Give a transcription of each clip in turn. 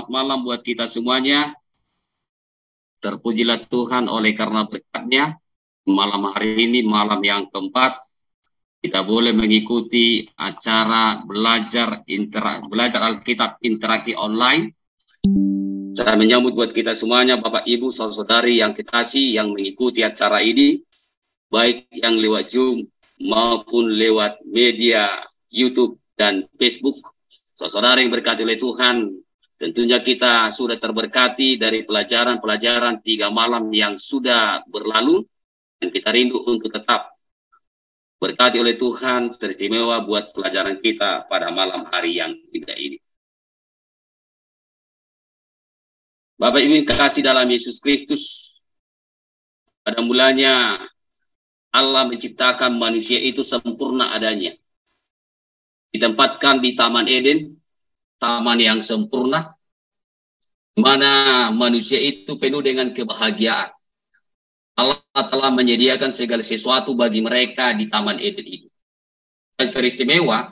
selamat malam buat kita semuanya. Terpujilah Tuhan oleh karena berkat-Nya. Malam hari ini, malam yang keempat, kita boleh mengikuti acara belajar Alkitab interaktif online. Saya menyambut buat kita semuanya, Bapak Ibu, saudara-saudari yang kekasih yang mengikuti acara ini, baik yang lewat Zoom maupun lewat media YouTube dan Facebook. Saudara yang berkati oleh Tuhan, tentunya kita sudah terberkati dari pelajaran-pelajaran 3 malam yang sudah berlalu, dan kita rindu untuk tetap berkati oleh Tuhan, teristimewa buat pelajaran kita pada malam hari yang indah ini. Bapak Ibu yang kasih dalam Yesus Kristus, pada mulanya Allah menciptakan manusia itu sempurna adanya. Ditempatkan di Taman Eden, taman yang sempurna, mana manusia itu penuh dengan kebahagiaan. Allah telah menyediakan segala sesuatu bagi mereka di Taman Eden itu. Dan teristimewa,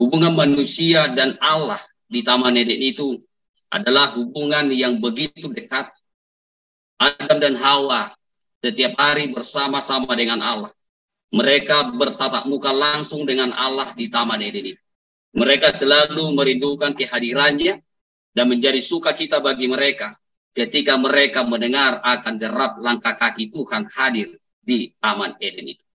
hubungan manusia dan Allah di Taman Eden itu adalah hubungan yang begitu dekat. Adam dan Hawa setiap hari bersama-sama dengan Allah. Mereka bertatap muka langsung dengan Allah di Taman Eden itu. Mereka selalu merindukan kehadirannya dan menjadi sukacita bagi mereka ketika mereka mendengar akan derap langkah kaki Tuhan hadir di Taman Eden itu.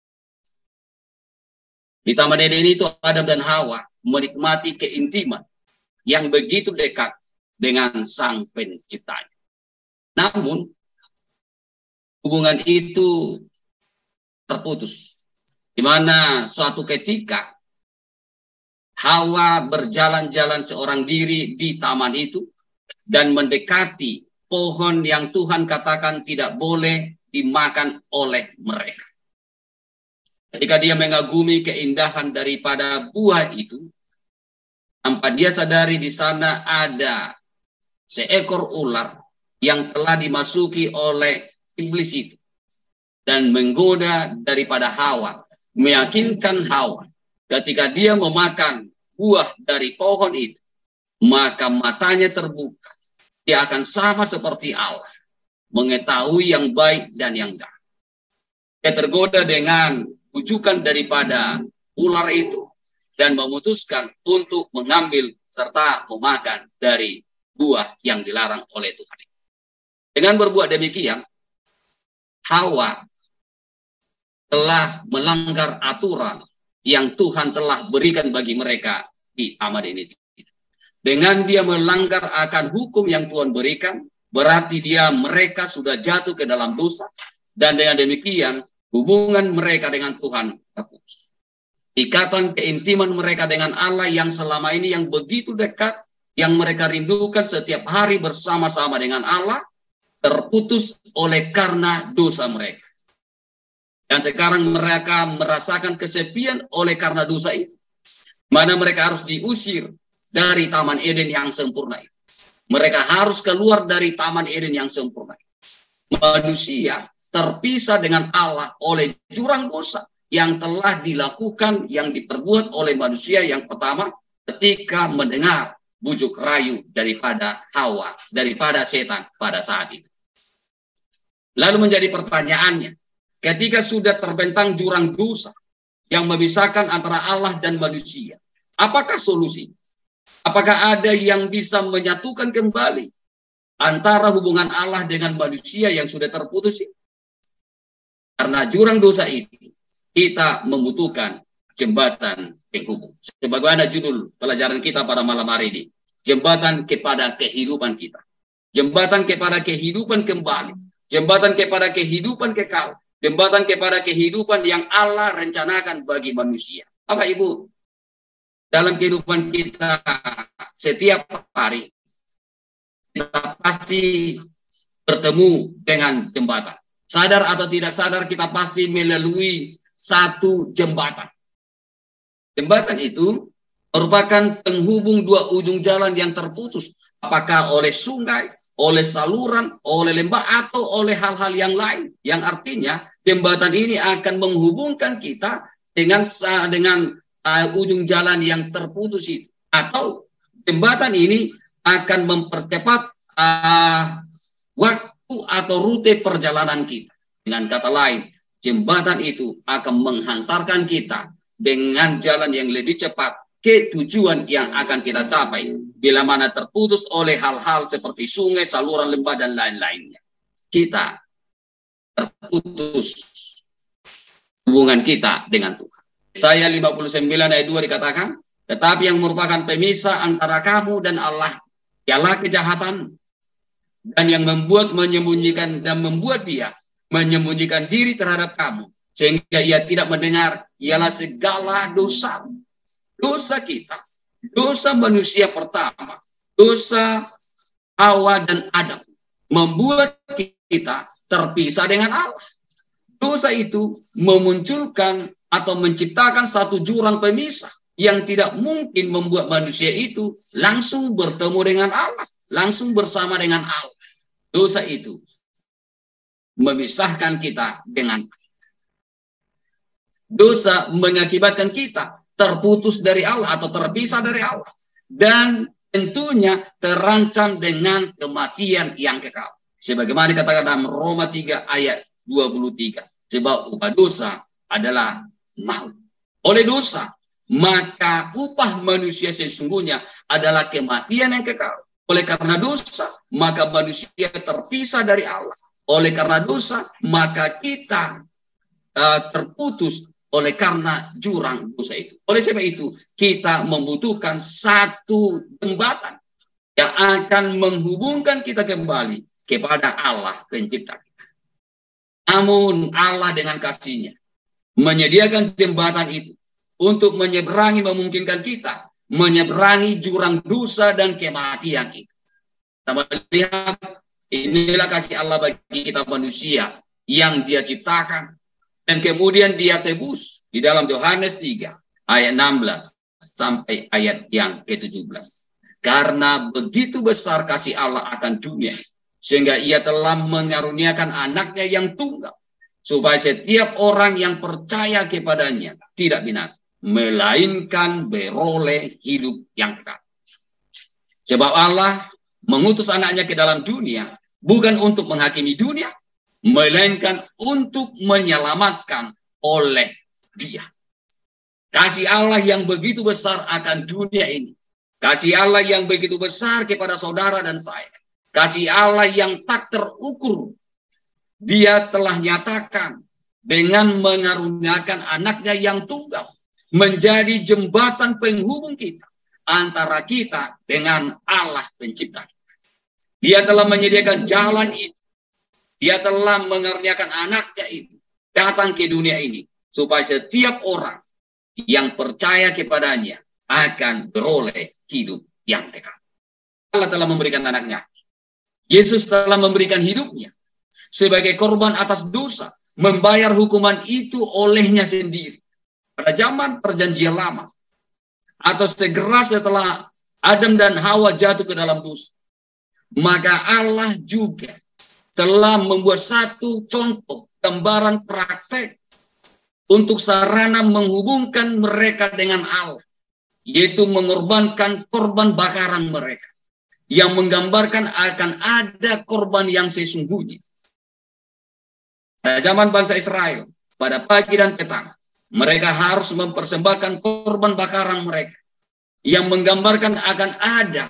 Di Taman Eden itu Adam dan Hawa menikmati keintiman yang begitu dekat dengan Sang Penciptanya. Namun hubungan itu terputus. Di mana suatu ketika Hawa berjalan-jalan seorang diri di taman itu dan mendekati pohon yang Tuhan katakan tidak boleh dimakan oleh mereka. Ketika dia mengagumi keindahan daripada buah itu, tanpa dia sadari di sana ada seekor ular yang telah dimasuki oleh iblis itu dan menggoda daripada Hawa. Meyakinkan Hawa ketika dia memakan buah dari pohon itu, maka matanya terbuka. Dia akan sama seperti Allah, mengetahui yang baik dan yang jahat. Dia tergoda dengan bujukan daripada ular itu dan memutuskan untuk mengambil serta memakan dari buah yang dilarang oleh Tuhan. Dengan berbuat demikian, Hawa telah melanggar aturan yang Tuhan telah berikan bagi mereka di taman ini. Dengan dia melanggar akan hukum yang Tuhan berikan, berarti mereka sudah jatuh ke dalam dosa, dan dengan demikian hubungan mereka dengan Tuhan terputus. Ikatan keintiman mereka dengan Allah yang selama ini yang begitu dekat, yang mereka rindukan setiap hari bersama-sama dengan Allah, terputus oleh karena dosa mereka. Dan sekarang mereka merasakan kesepian oleh karena dosa itu. Mana mereka harus diusir dari Taman Eden yang sempurna itu. Mereka harus keluar dari Taman Eden yang sempurna itu. Manusia terpisah dengan Allah oleh jurang dosa yang telah dilakukan, yang diperbuat oleh manusia yang pertama ketika mendengar bujuk rayu daripada Hawa, daripada setan pada saat itu. Lalu menjadi pertanyaannya, ketika sudah terbentang jurang dosa yang memisahkan antara Allah dan manusia, apakah solusi? Apakah ada yang bisa menyatukan kembali antara hubungan Allah dengan manusia yang sudah terputus? Karena jurang dosa itu, kita membutuhkan jembatan penghubung. Sebagaimana judul pelajaran kita pada malam hari ini, jembatan kepada kehidupan kita. Jembatan kepada kehidupan kembali. Jembatan kepada kehidupan kekal. Jembatan kepada kehidupan yang Allah rencanakan bagi manusia. Bapak Ibu, dalam kehidupan kita setiap hari, kita pasti bertemu dengan jembatan. Sadar atau tidak sadar, kita pasti melalui satu jembatan. Jembatan itu merupakan penghubung dua ujung jalan yang terputus. Apakah oleh sungai, oleh saluran, oleh lembah, atau oleh hal-hal yang lain. Yang artinya jembatan ini akan menghubungkan kita dengan ujung jalan yang terputus itu. Atau jembatan ini akan mempercepat waktu atau rute perjalanan kita. Dengan kata lain, jembatan itu akan menghantarkan kita dengan jalan yang lebih cepat ke tujuan yang akan kita capai. Bila mana terputus oleh hal-hal seperti sungai, saluran, lembah, dan lain-lainnya. Kita terputus hubungan kita dengan Tuhan. Yesaya 59 ayat 2 dikatakan, tetapi yang merupakan pemisah antara kamu dan Allah ialah kejahatan, dan yang menyembunyikan dia menyembunyikan diri terhadap kamu sehingga ia tidak mendengar ialah segala dosa. Dosa kita, dosa manusia pertama, dosa Hawa dan Adam membuat kita terpisah dengan Allah. Dosa itu memunculkan atau menciptakan satu jurang pemisah yang tidak mungkin membuat manusia itu langsung bertemu dengan Allah, langsung bersama dengan Allah. Dosa itu memisahkan kita dengan Allah. Dosa mengakibatkan kita terputus dari Allah atau terpisah dari Allah. Dan tentunya terancam dengan kematian yang kekal. Sebagaimana dikatakan dalam Roma 3 ayat 23. Sebab upah dosa adalah maut. Oleh dosa, maka upah manusia sesungguhnya adalah kematian yang kekal. Oleh karena dosa, maka manusia terpisah dari Allah. Oleh karena dosa, maka kita terputus oleh karena jurang dosa itu. Oleh sebab itu, kita membutuhkan satu jembatan yang akan menghubungkan kita kembali kepada Allah pencipta kita. Namun Allah dengan kasih-Nya menyediakan jembatan itu untuk menyeberangi, memungkinkan kita menyeberangi jurang dosa dan kematian itu. Kita melihat inilah kasih Allah bagi kita manusia yang Dia ciptakan dan kemudian Dia tebus di dalam Yohanes 3 ayat 16 sampai ayat yang ke-17. Karena begitu besar kasih Allah akan dunia, sehingga Ia telah mengaruniakan anaknya yang tunggal, supaya setiap orang yang percaya kepadanya tidak binasa, melainkan beroleh hidup yang kekal. Sebab Allah mengutus anaknya ke dalam dunia, bukan untuk menghakimi dunia, melainkan untuk menyelamatkan oleh Dia. Kasih Allah yang begitu besar akan dunia ini. Kasih Allah yang begitu besar kepada saudara dan saya. Kasih Allah yang tak terukur. Dia telah nyatakan dengan mengaruniakan anaknya yang tunggal. Menjadi jembatan penghubung kita. Antara kita dengan Allah pencipta. Dia telah menyediakan jalan itu. Dia telah mengaruniakan anaknya itu. Datang ke dunia ini. Supaya setiap orang yang percaya kepadanya akan beroleh hidup yang kekal. Allah telah memberikan anaknya. Yesus telah memberikan hidupnya sebagai korban atas dosa, membayar hukuman itu olehnya sendiri. Pada zaman perjanjian lama, atau segera setelah Adam dan Hawa jatuh ke dalam dosa, maka Allah juga telah membuat satu contoh, gambaran praktek untuk sarana menghubungkan mereka dengan Allah, yaitu mengorbankan korban bakaran mereka, yang menggambarkan akan ada korban yang sesungguhnya. Pada zaman bangsa Israel, pada pagi dan petang, mereka harus mempersembahkan korban bakaran mereka, yang menggambarkan akan ada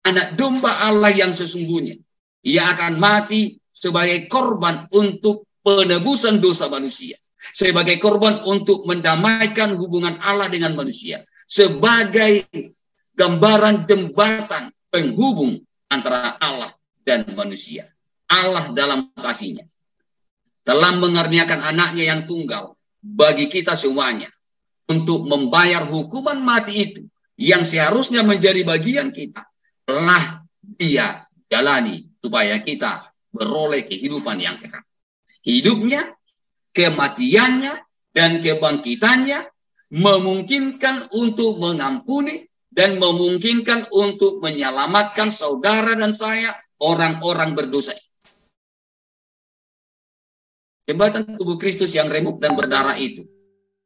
anak domba Allah yang sesungguhnya. Ia akan mati sebagai korban untuk penebusan dosa manusia, sebagai korban untuk mendamaikan hubungan Allah dengan manusia, sebagai gambaran jembatan penghubung antara Allah dan manusia. Allah dalam kasih-Nya telah mengaruniakan anaknya yang tunggal bagi kita semuanya untuk membayar hukuman mati itu yang seharusnya menjadi bagian kita, telah Dia jalani supaya kita beroleh kehidupan yang kekal. Hidupnya, kematiannya, dan kebangkitannya memungkinkan untuk mengampuni dan memungkinkan untuk menyelamatkan saudara dan saya, orang-orang berdosa. Jembatan tubuh Kristus yang remuk dan berdarah itu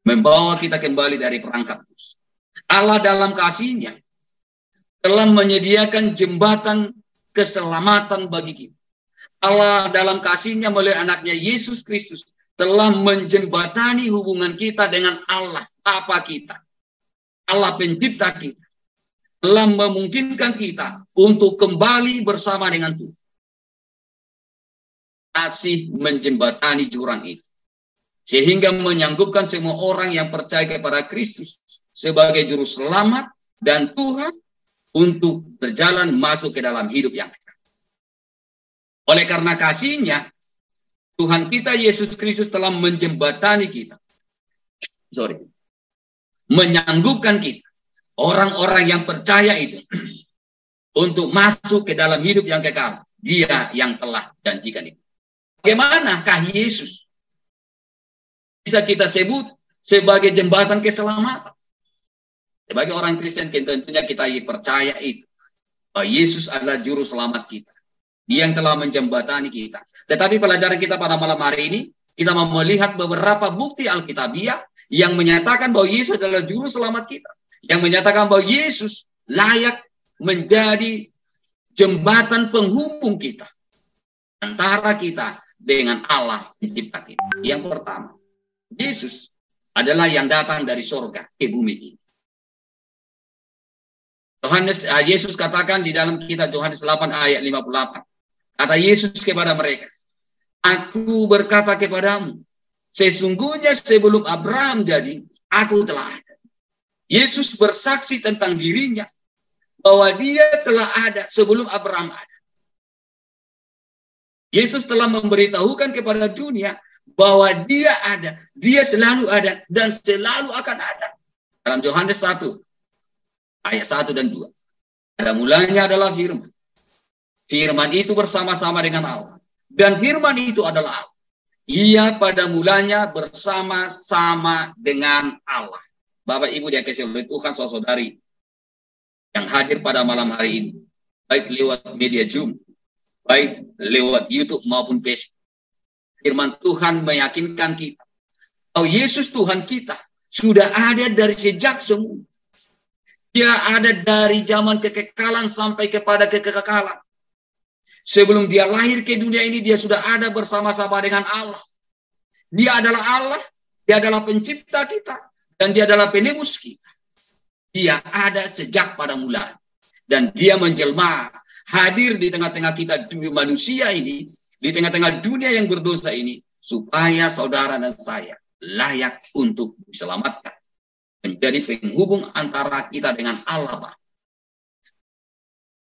membawa kita kembali dari perangkap dosa. Allah dalam kasih-Nya telah menyediakan jembatan keselamatan bagi kita. Allah dalam kasih-Nya melalui anaknya Yesus Kristus telah menjembatani hubungan kita dengan Allah Bapa kita. Allah pencipta kita. Telah memungkinkan kita untuk kembali bersama dengan Tuhan. Kasih menjembatani jurang itu. Sehingga menyanggupkan semua orang yang percaya kepada Kristus sebagai juru selamat dan Tuhan untuk berjalan masuk ke dalam hidup yang kekal. Oleh karena kasih-Nya, Tuhan kita Yesus Kristus telah menjembatani kita. Menyanggupkan kita, orang-orang yang percaya itu, untuk masuk ke dalam hidup yang kekal. Dia yang telah janjikan itu. Bagaimanakah Yesus bisa kita sebut sebagai jembatan keselamatan? Sebagai orang Kristen tentunya kita percaya itu, bahwa Yesus adalah juru selamat kita. Dia yang telah menjembatani kita. Tetapi pelajaran kita pada malam hari ini, kita mau melihat beberapa bukti Alkitabiah yang menyatakan bahwa Yesus adalah juru selamat kita. Yang menyatakan bahwa Yesus layak menjadi jembatan penghubung kita antara kita dengan Allah pencipta kita. Yang pertama, Yesus adalah yang datang dari sorga ke bumi ini. Yesus katakan di dalam kitab Yohanes 8 ayat 58. Kata Yesus kepada mereka, Aku berkata kepadamu, sesungguhnya sebelum Abraham jadi, aku telah ada. Yesus bersaksi tentang dirinya, bahwa dia telah ada sebelum Abraham ada. Yesus telah memberitahukan kepada dunia, bahwa dia ada, dia selalu ada, dan selalu akan ada. Dalam Yohanes 1, ayat 1 dan 2. Pada mulanya adalah firman. Firman itu bersama-sama dengan Allah. Dan firman itu adalah Allah. Ia pada mulanya bersama-sama dengan Allah. Bapak Ibu dikasihi oleh Tuhan, saudari yang hadir pada malam hari ini. Baik lewat media Zoom, baik lewat YouTube maupun Facebook. Firman Tuhan meyakinkan kita bahwa Yesus Tuhan kita sudah ada dari sejak semula. Dia ada dari zaman kekekalan sampai kepada kekekalan. Sebelum dia lahir ke dunia ini, dia sudah ada bersama-sama dengan Allah. Dia adalah Allah, dia adalah pencipta kita, dan dia adalah penebus kita. Dia ada sejak pada mula. Dan dia menjelma, hadir di tengah-tengah kita manusia ini, di tengah-tengah dunia yang berdosa ini, supaya saudara dan saya layak untuk diselamatkan. Menjadi penghubung antara kita dengan Allah.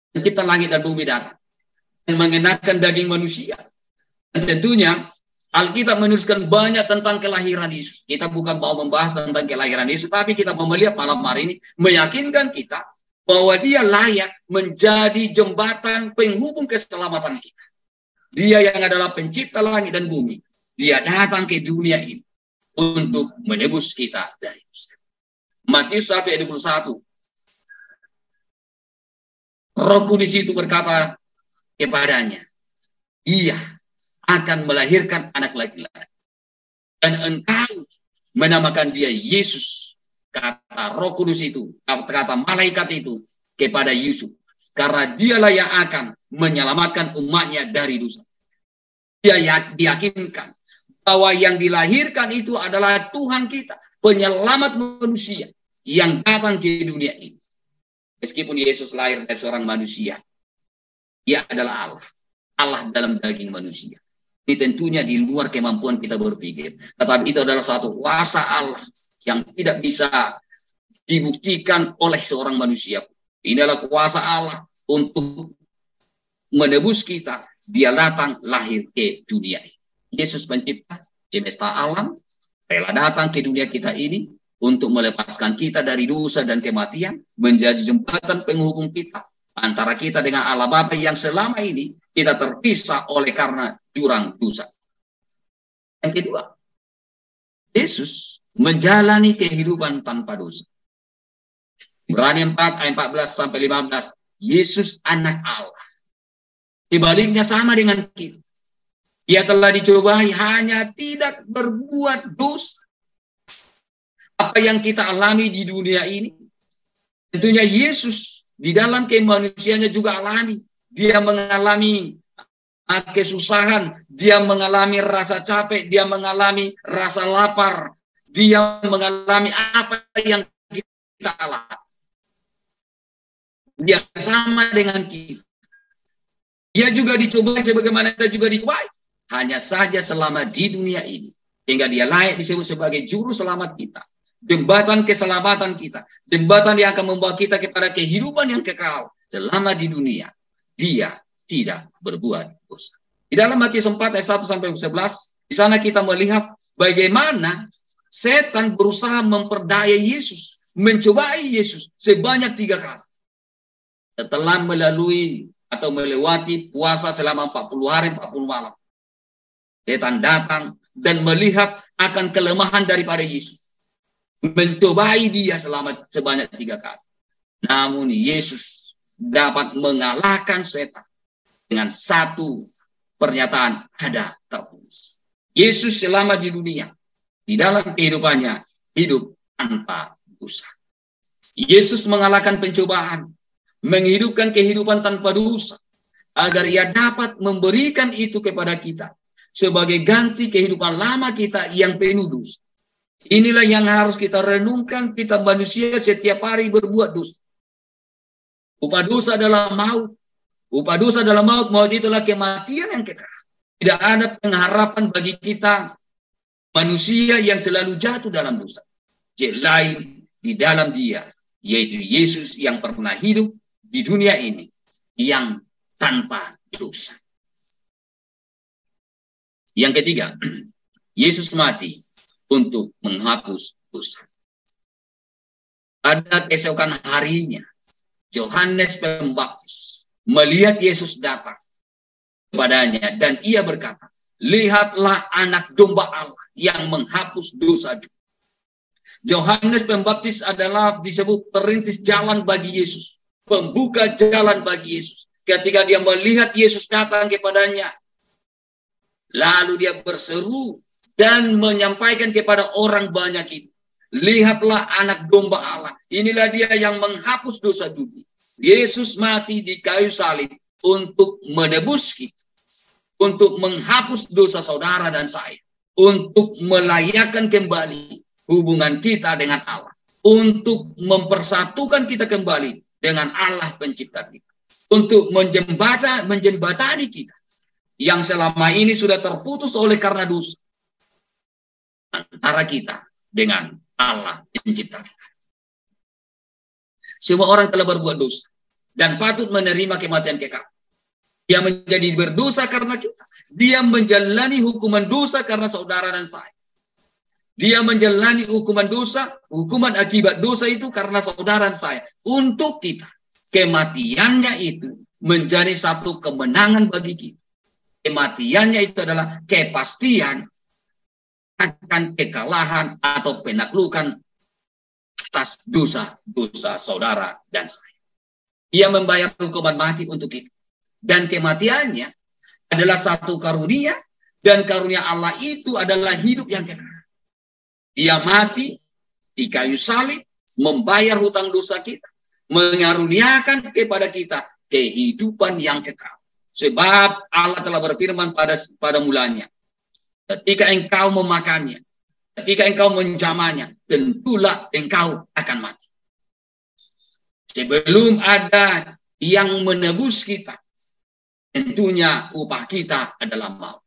Pencipta langit dan bumi datang dan mengenakan daging manusia. Dan tentunya Alkitab menuliskan banyak tentang kelahiran Yesus. Kita bukan mau membahas tentang kelahiran Yesus, tapi kita mau melihat malam hari ini meyakinkan kita bahwa dia layak menjadi jembatan penghubung keselamatan kita. Dia yang adalah pencipta langit dan bumi. Dia datang ke dunia ini untuk menebus kita dari dosa. Matius 1 ayat 21. Roh Kudus itu berkata kepadanya, ia akan melahirkan anak laki-laki. Dan engkau menamakan dia Yesus. Kata Roh Kudus itu, kata malaikat itu kepada Yusuf. Karena dialah yang akan menyelamatkan umatnya dari dosa. Dia diyakinkan bahwa yang dilahirkan itu adalah Tuhan kita, penyelamat manusia yang datang ke dunia ini. Meskipun Yesus lahir dari seorang manusia, dia adalah Allah. Allah dalam daging manusia. Ini tentunya di luar kemampuan kita berpikir. Tetapi itu adalah satu kuasa Allah yang tidak bisa dibuktikan oleh seorang manusia. Ini adalah kuasa Allah untuk menebus kita. Dia datang lahir ke dunia ini. Yesus pencipta semesta alam, rela datang ke dunia kita ini untuk melepaskan kita dari dosa dan kematian, menjadi jembatan penghubung kita antara kita dengan Allah Bapa yang selama ini kita terpisah oleh karena jurang dosa. Yang kedua, Yesus menjalani kehidupan tanpa dosa. Ibrani 4 ayat 14 sampai 15. Yesus anak Allah. Sebaliknya sama dengan kita. Ia telah dicobai hanya tidak berbuat dosa. Apa yang kita alami di dunia ini, tentunya Yesus di dalam kemanusiaannya juga alami. Dia mengalami kesusahan, dia mengalami rasa capek, dia mengalami rasa lapar, dia mengalami apa yang kita alami. Dia sama dengan kita. Dia juga dicobai sebagaimana kita juga dicobai. Hanya saja selama di dunia ini. Sehingga dia layak disebut sebagai juru selamat kita. Jembatan keselamatan kita. Jembatan yang akan membawa kita kepada kehidupan yang kekal. Selama di dunia. Dia tidak berbuat dosa. Di dalam Matius 4 ayat 1-11. Di sana kita melihat bagaimana setan berusaha memperdaya Yesus. Mencobai Yesus sebanyak 3 kali. Setelah melalui atau melewati puasa selama 40 hari 40 malam. Setan datang dan melihat akan kelemahan daripada Yesus. Mencobai dia sebanyak 3 kali. Namun Yesus dapat mengalahkan setan dengan satu pernyataan, ada tertulis. Yesus selama di dunia, di dalam kehidupannya, hidup tanpa dosa. Yesus mengalahkan pencobaan, menghidupkan kehidupan tanpa dosa, agar ia dapat memberikan itu kepada kita sebagai ganti kehidupan lama kita yang penuh dosa. Inilah yang harus kita renungkan, kita manusia setiap hari berbuat dosa. Upah dosa adalah maut. Upah dosa adalah maut. Maut itulah kematian yang kekal. Tidak ada pengharapan bagi kita manusia yang selalu jatuh dalam dosa. Selain di dalam dia, yaitu Yesus yang pernah hidup di dunia ini yang tanpa dosa. Yang ketiga, Yesus mati untuk menghapus dosa. Pada keesokan harinya, Yohanes Pembaptis melihat Yesus datang kepadanya dan ia berkata, lihatlah anak domba Allah yang menghapus dosa dunia. Yohanes Pembaptis adalah disebut perintis jalan bagi Yesus, pembuka jalan bagi Yesus. Ketika dia melihat Yesus datang kepadanya, lalu dia berseru dan menyampaikan kepada orang banyak itu, lihatlah anak domba Allah. Inilah dia yang menghapus dosa dunia. Yesus mati di kayu salib untuk menebus kita, untuk menghapus dosa saudara dan saya, untuk melayakkan kembali hubungan kita dengan Allah, untuk mempersatukan kita kembali dengan Allah pencipta kita, untuk menjembatani kita yang selama ini sudah terputus oleh karena dosa antara kita dengan Allah pencipta kita. Semua orang telah berbuat dosa dan patut menerima kematian kekal. Dia menjadi berdosa karena kita. Dia menjalani hukuman dosa karena saudara dan saya. Dia menjalani hukuman dosa, hukuman akibat dosa itu karena saudara dan saya. Untuk kita, kematiannya itu menjadi satu kemenangan bagi kita. Kematiannya itu adalah kepastian akan kekalahan atau penaklukan atas dosa-dosa saudara dan saya. Ia membayar hukuman mati untuk kita. Dan kematiannya adalah satu karunia, dan karunia Allah itu adalah hidup yang kekal. Dia mati di kayu salib, membayar hutang dosa kita, mengaruniakan kepada kita kehidupan yang kekal. Sebab Allah telah berfirman pada mulanya, ketika engkau memakannya, ketika engkau menjamanya, tentulah engkau akan mati. Sebelum ada yang menebus kita, tentunya upah kita adalah maut.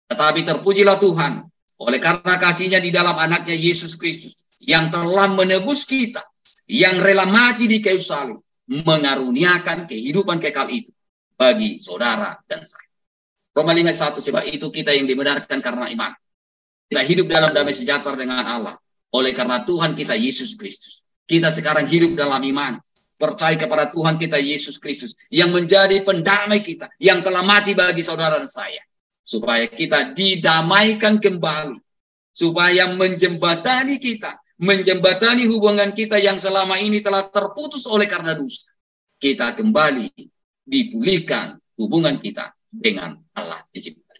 Tetapi terpujilah Tuhan, oleh karena kasih-Nya di dalam anaknya Yesus Kristus, yang telah menebus kita, yang rela mati di kayu salib, mengaruniakan kehidupan kekal itu bagi saudara dan saya. Roma 5:1, sebab itu kita yang dibenarkan karena iman, kita hidup dalam damai sejahtera dengan Allah, oleh karena Tuhan kita Yesus Kristus. Kita sekarang hidup dalam iman, percaya kepada Tuhan kita Yesus Kristus, yang menjadi pendamai kita, yang telah mati bagi saudara dan saya, supaya kita didamaikan kembali, supaya menjembatani kita, menjembatani hubungan kita yang selama ini telah terputus oleh karena dosa. Kita kembali dipulihkan hubungan kita dengan Allah pencipta.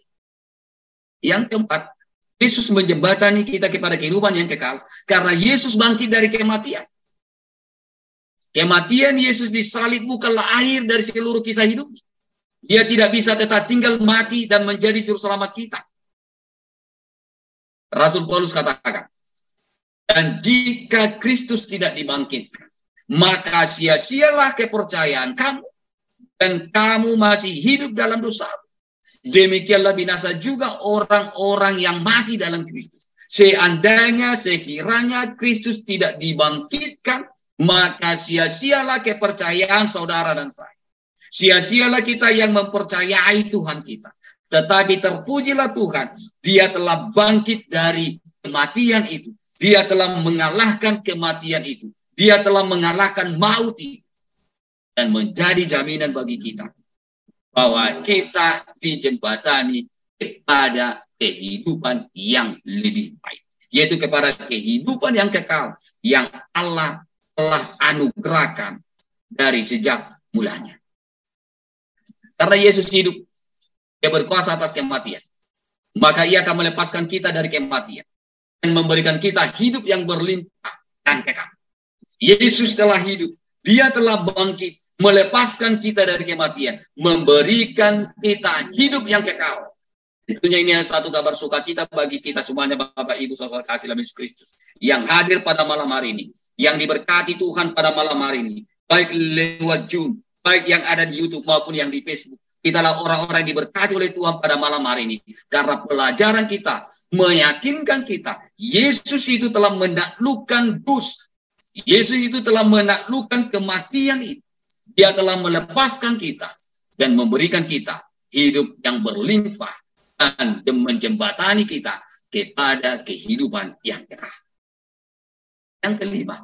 Yang keempat, Yesus menjembatani kita kepada kehidupan yang kekal, karena Yesus bangkit dari kematian. Kematian Yesus di salib bukanlah akhir dari seluruh kisah hidup. Dia tidak bisa tetap tinggal mati dan menjadi juru selamat kita. Rasul Paulus katakan, dan jika Kristus tidak dibangkitkan, maka sia-sialah kepercayaan kamu, dan kamu masih hidup dalam dosa. Demikianlah binasa juga orang-orang yang mati dalam Kristus. Seandainya, sekiranya Kristus tidak dibangkitkan, maka sia-sialah kepercayaan saudara dan saya. Sia-sialah kita yang mempercayai Tuhan kita. Tetapi terpujilah Tuhan, Dia telah bangkit dari kematian itu. Dia telah mengalahkan kematian itu. Dia telah mengalahkan maut itu. Dan menjadi jaminan bagi kita bahwa kita dijembatani kepada kehidupan yang lebih baik. Yaitu kepada kehidupan yang kekal yang Allah telah anugerahkan dari sejak mulanya. Karena Yesus hidup, Dia berkuasa atas kematian. Maka Ia akan melepaskan kita dari kematian dan memberikan kita hidup yang berlimpah dan kekal. Yesus telah hidup, Dia telah bangkit, melepaskan kita dari kematian, memberikan kita hidup yang kekal. Tentunya ini satu kabar sukacita bagi kita semuanya, Bapak Ibu saudara kasih dalam Yesus Kristus, yang hadir pada malam hari ini, yang diberkati Tuhan pada malam hari ini, baik lewat Zoom, baik yang ada di YouTube maupun yang di Facebook. Kitalah orang-orang yang diberkati oleh Tuhan pada malam hari ini. Karena pelajaran kita meyakinkan kita, Yesus itu telah menaklukkan dosa. Yesus itu telah menaklukkan kematian itu. Dia telah melepaskan kita dan memberikan kita hidup yang berlimpah dan menjembatani kita kepada kehidupan yang kekal. Yang kelima,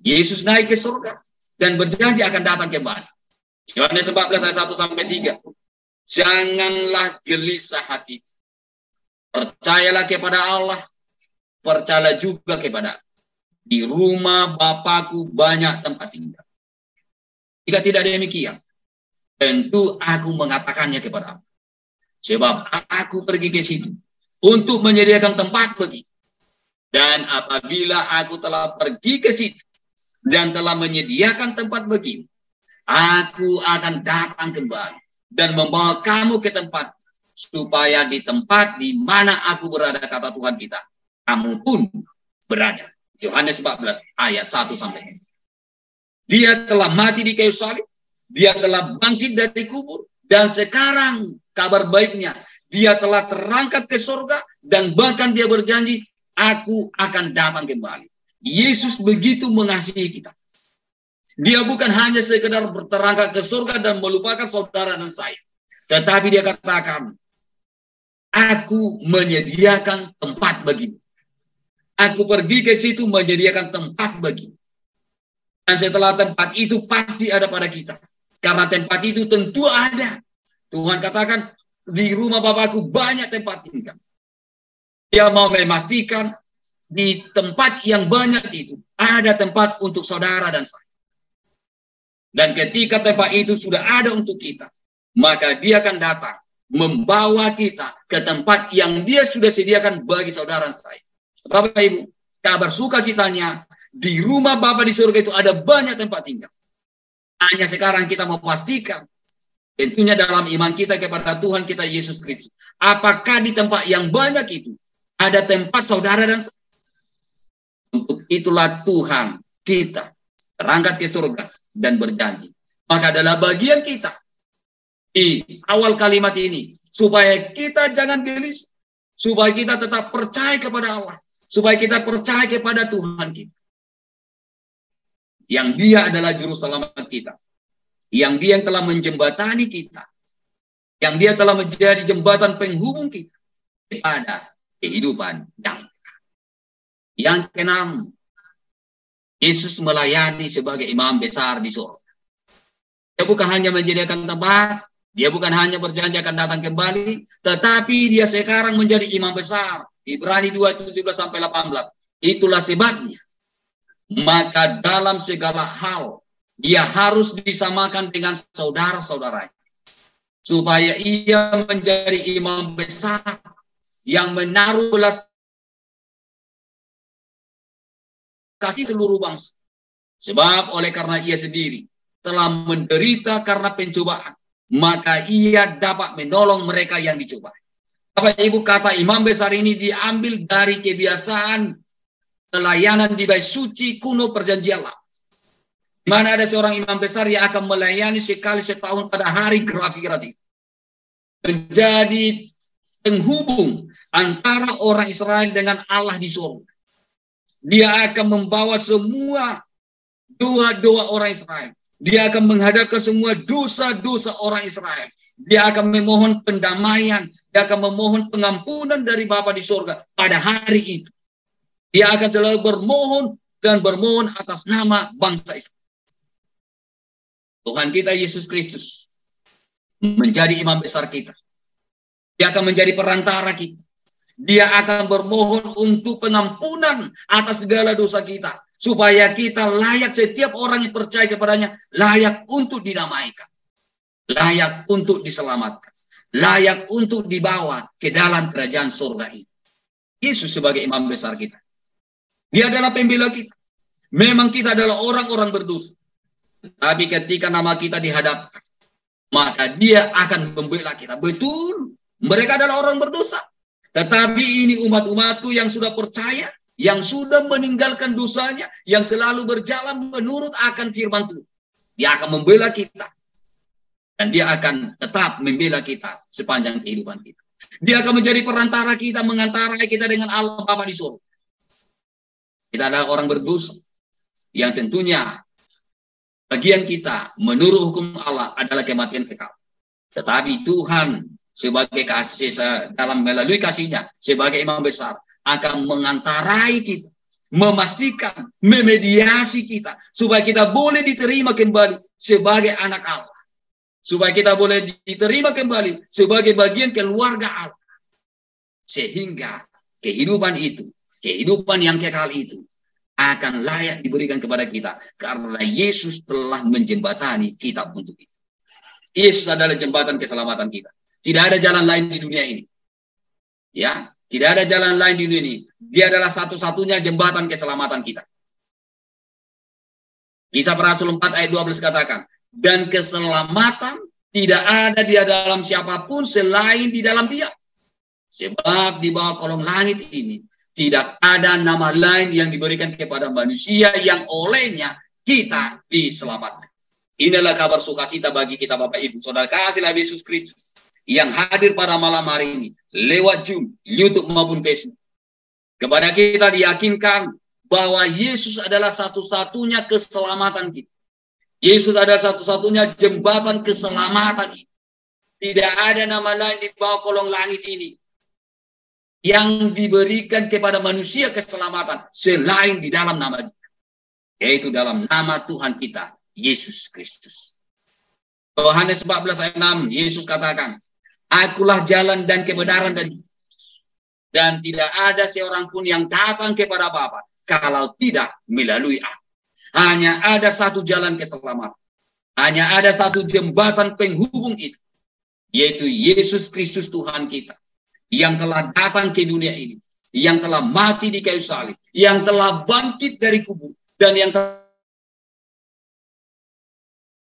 Yesus naik ke surga dan berjanji akan datang kembali. Yohanes 14 ayat 1-3. Janganlah gelisah hati. Percayalah kepada Allah, percayalah juga kepada aku. Di rumah Bapakku banyak tempat tinggal. Jika tidak demikian, tentu aku mengatakannya kepada aku. Sebab aku pergi ke situ untuk menyediakan tempat bagi. Dan apabila aku telah pergi ke situ dan telah menyediakan tempat bagi, aku akan datang kembali dan membawa kamu ke tempat, supaya di tempat di mana aku berada, kata Tuhan kita, kamu pun berada. Yohanes 14 ayat 1-3. Dia telah mati di kayu salib, Dia telah bangkit dari kubur, dan sekarang kabar baiknya, Dia telah terangkat ke surga, dan bahkan Dia berjanji, aku akan datang kembali. Yesus begitu mengasihi kita. Dia bukan hanya sekedar terangkat ke surga dan melupakan saudara dan saya. Tetapi Dia katakan, aku menyediakan tempat bagimu. Aku pergi ke situ menyediakan tempat bagimu. Dan setelah tempat itu pasti ada pada kita. Karena tempat itu tentu ada. Tuhan katakan, di rumah Bapakku banyak tempat tinggal. Dia mau memastikan di tempat yang banyak itu ada tempat untuk saudara dan saya. Dan ketika tempat itu sudah ada untuk kita, maka Dia akan datang membawa kita ke tempat yang Dia sudah sediakan bagi saudara dan saya. Bapak Ibu, kabar sukacitanya, di rumah Bapa di surga itu ada banyak tempat tinggal. Hanya sekarang kita mau pastikan, tentunya dalam iman kita kepada Tuhan kita Yesus Kristus, apakah di tempat yang banyak itu ada tempat saudara dan saya? Untuk itulah Tuhan kita terangkat ke surga dan berjanji. Maka adalah bagian kita di awal kalimat ini, supaya kita jangan gelisah, supaya kita tetap percaya kepada Allah, supaya kita percaya kepada Tuhan kita, yang Dia adalah juru selamat kita, yang Dia yang telah menjembatani kita, yang Dia telah menjadi jembatan penghubung kita kepada kehidupan yang kekal. Yang keenam, Yesus melayani sebagai imam besar di surga. Dia bukan hanya menyediakan tempat, Dia bukan hanya berjanji akan datang kembali, tetapi Dia sekarang menjadi imam besar. Ibrani 2:17-18. Itulah sebabnya, maka dalam segala hal Dia harus disamakan dengan saudara-saudaranya, supaya Ia menjadi imam besar yang menaruh belas kasih seluruh bangsa. Sebab oleh karena ia sendiri telah menderita karena pencobaan, maka ia dapat menolong mereka yang dicoba. Bapak Ibu, kata imam besar ini diambil dari kebiasaan pelayanan di bait suci kuno perjanjian lama. Di mana ada seorang imam besar yang akan melayani sekali setahun pada hari Grafiratif. Menjadi penghubung antara orang Israel dengan Allah di surga. Dia akan membawa semua doa-doa orang Israel. Dia akan menghadapkan semua dosa-dosa orang Israel. Dia akan memohon pendamaian. Dia akan memohon pengampunan dari Bapa di surga pada hari itu. Dia akan selalu bermohon dan bermohon atas nama bangsa Israel. Tuhan kita Yesus Kristus menjadi imam besar kita. Dia akan menjadi perantara kita. Dia akan bermohon untuk pengampunan atas segala dosa kita. Supaya kita layak, setiap orang yang percaya kepadanya, layak untuk dinamaikan. Layak untuk diselamatkan. Layak untuk dibawa ke dalam kerajaan surga ini. Yesus sebagai imam besar kita. Dia adalah pembela kita. Memang kita adalah orang-orang berdosa. Tapi ketika nama kita dihadapkan, maka dia akan membela kita. Betul, mereka adalah orang berdosa. Tetapi ini umat-umatku yang sudah percaya, yang sudah meninggalkan dosanya, yang selalu berjalan menurut akan firman Tuhan. Dia akan membela kita. Dan dia akan tetap membela kita sepanjang kehidupan kita. Dia akan menjadi perantara kita, mengantarai kita dengan Allah Bapa di surga. Kita adalah orang berdosa, yang tentunya bagian kita menurut hukum Allah adalah kematian kekal. Tetapi Tuhan sebagai kasih dalam melalui kasihnya sebagai imam besar akan mengantarai kita, memastikan, memediasi kita supaya kita boleh diterima kembali sebagai anak Allah. Supaya kita boleh diterima kembali sebagai bagian keluarga Allah. Sehingga kehidupan itu, kehidupan yang kekal itu akan layak diberikan kepada kita karena Yesus telah menjembatani kita untuk itu. Yesus adalah jembatan keselamatan kita. Tidak ada jalan lain di dunia ini. Ya, tidak ada jalan lain di dunia ini. Dia adalah satu-satunya jembatan keselamatan kita. Kisah para Rasul 4 ayat 12 katakan, dan keselamatan tidak ada di dalam siapapun selain di dalam Dia. Sebab di bawah kolong langit ini tidak ada nama lain yang diberikan kepada manusia yang olehnya kita diselamatkan. Inilah kabar sukacita bagi kita Bapak Ibu, Saudara kasih Yesus Kristus yang hadir pada malam hari ini lewat Zoom, YouTube maupun Facebook. Kepada kita diyakinkan bahwa Yesus adalah satu-satunya keselamatan kita. Yesus adalah satu-satunya jembatan keselamatan kita. Tidak ada nama lain di bawah kolong langit ini yang diberikan kepada manusia keselamatan selain di dalam nama Dia, yaitu dalam nama Tuhan kita Yesus Kristus. Yohanes 14 ayat 6, Yesus katakan, Akulah jalan dan kebenaran dan tidak ada seorang pun yang datang kepada Bapa kalau tidak melalui Aku. Hanya ada satu jalan keselamatan. Hanya ada satu jembatan penghubung itu, yaitu Yesus Kristus Tuhan kita, yang telah datang ke dunia ini, yang telah mati di kayu salib, yang telah bangkit dari kubur, dan yang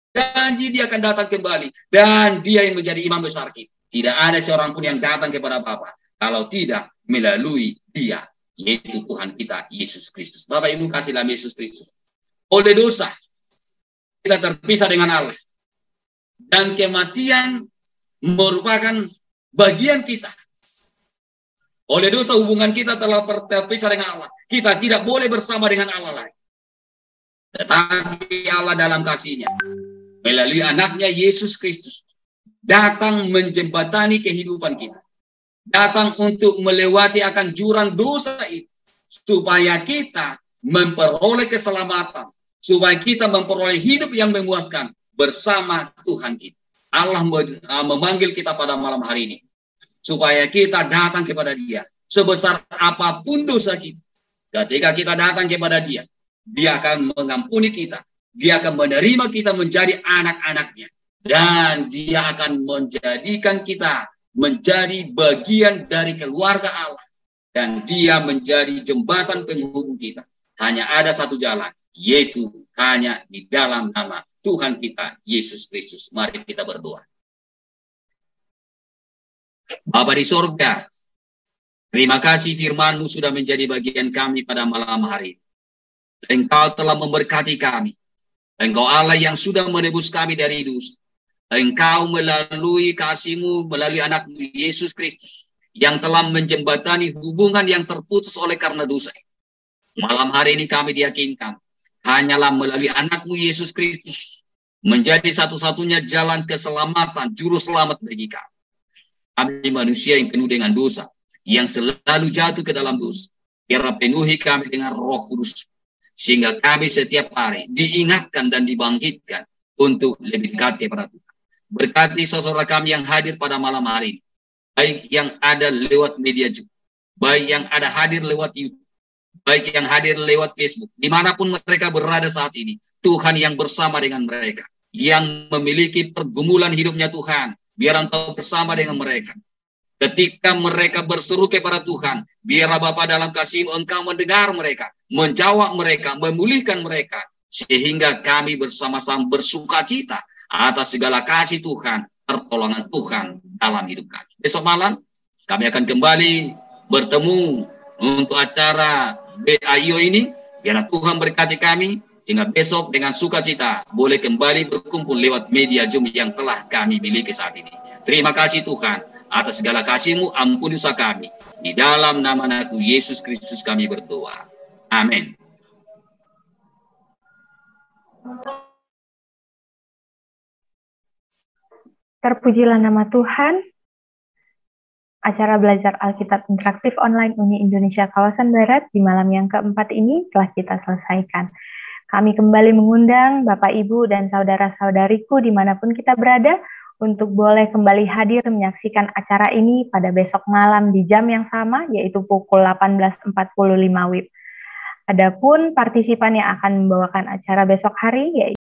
janji Dia akan datang kembali, dan Dia yang menjadi imam besar kita. Tidak ada seorang pun yang datang kepada Bapa kalau tidak melalui Dia, yaitu Tuhan kita Yesus Kristus. Bapak Ibu kasihlah Yesus Kristus. Oleh dosa kita terpisah dengan Allah, dan kematian merupakan bagian kita. Oleh dosa hubungan kita telah terpisah dengan Allah. Kita tidak boleh bersama dengan Allah lagi. Tetapi Allah dalam kasih-Nya melalui anaknya Yesus Kristus datang menjembatani kehidupan kita. Datang untuk melewati akan jurang dosa itu supaya kita memperoleh keselamatan, supaya kita memperoleh hidup yang memuaskan bersama Tuhan kita. Allah memanggil kita pada malam hari ini supaya kita datang kepada Dia sebesar apapun dosa kita. Ketika kita datang kepada Dia, Dia akan mengampuni kita. Dia akan menerima kita menjadi anak-anaknya. Dan Dia akan menjadikan kita menjadi bagian dari keluarga Allah. Dan Dia menjadi jembatan penghubung kita. Hanya ada satu jalan, yaitu hanya di dalam nama Tuhan kita, Yesus Kristus. Mari kita berdoa. Bapa di sorga, terima kasih firman-Mu sudah menjadi bagian kami pada malam hari. Engkau telah memberkati kami. Engkau Allah yang sudah menebus kami dari dosa. Engkau melalui kasih-Mu, melalui anak-Mu Yesus Kristus, yang telah menjembatani hubungan yang terputus oleh karena dosa. Malam hari ini kami diyakinkan, hanyalah melalui anak-Mu Yesus Kristus, menjadi satu-satunya jalan keselamatan, juru selamat bagi kami. Kami manusia yang penuh dengan dosa, yang selalu jatuh ke dalam dosa. Biar penuhi kami dengan Roh Kudus, sehingga kami setiap hari diingatkan dan dibangkitkan untuk lebih dekat kepada Tuhan. Berkati saudara kami yang hadir pada malam hari ini, baik yang ada lewat media Zoom, baik yang ada hadir lewat YouTube, baik yang hadir lewat Facebook, dimanapun mereka berada saat ini, Tuhan yang bersama dengan mereka, yang memiliki pergumulan hidupnya Tuhan, biar Engkau bersama dengan mereka. Ketika mereka berseru kepada Tuhan, biar Bapa dalam kasih Engkau mendengar mereka, menjawab mereka, memulihkan mereka, sehingga kami bersama-sama bersuka cita atas segala kasih Tuhan, pertolongan Tuhan dalam hidup kami. Besok malam kami akan kembali bertemu untuk acara BAIO ini. Biarlah Tuhan berkati kami, sehingga besok dengan sukacita boleh kembali berkumpul lewat media Zoom yang telah kami miliki saat ini. Terima kasih Tuhan atas segala kasih-Mu, ampuni dosa kami. Di dalam nama anak-Mu Yesus Kristus kami berdoa. Amin. Terpujilah nama Tuhan. Acara belajar Alkitab interaktif online Uni Indonesia Kawasan Barat di malam yang keempat ini telah kita selesaikan. Kami kembali mengundang Bapak, Ibu, dan saudara-saudariku dimanapun kita berada untuk boleh kembali hadir menyaksikan acara ini pada besok malam di jam yang sama, yaitu pukul 18.45 WIB. Adapun partisipan yang akan membawakan acara besok hari, yaitu